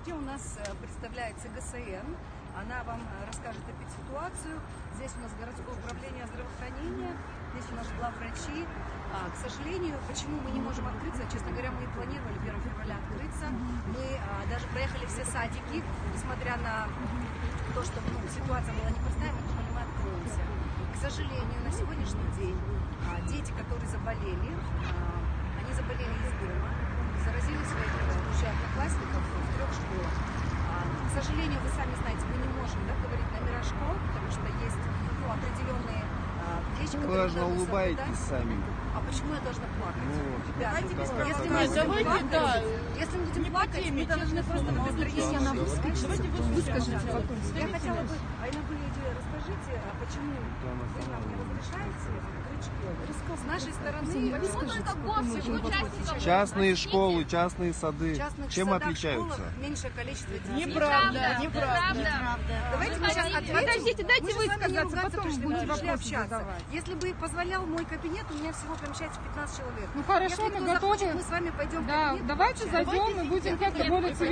Здравствуйте, у нас представляется ГСН. Она вам расскажет опять ситуацию. Здесь у нас городское управление здравоохранения, здесь у нас главврачи. К сожалению, почему мы не можем открыться? Честно говоря, мы и планировали 1 февраля открыться. Мы даже проехали все садики, несмотря на то, что ситуация была непростая, мы думали, мы откроемся. К сожалению, на сегодняшний день дети, которые заболели, они заболели из дома, заразили своих уже одноклассников в 3 школах. К сожалению, вы сами знаете, мы не можем говорить номера школ, потому что есть определенные вещи, вы которые должны улыбаетесь сами. А почему я должна плакать? Ребята, если мы будем плакать, мы должны просто на настроение нам выскажите. Я хотела бы, Айна Гулиевна, расскажите, почему вы нам не разрешаете открыть школу? С нашей стороны, частные школы, частные сады, чем отличаются? Меньшее количество детей. Неправда. Давайте мы сейчас ответим. Подождите, дайте высказаться, потом потом будем будете общаться. Если бы позволял мой кабинет, у меня всего помещается 15 человек. Ну хорошо, если мы кто готовы. захочет, мы с вами пойдем в Да, кабинет. давайте зайдем и будем как-то более цивилизованно.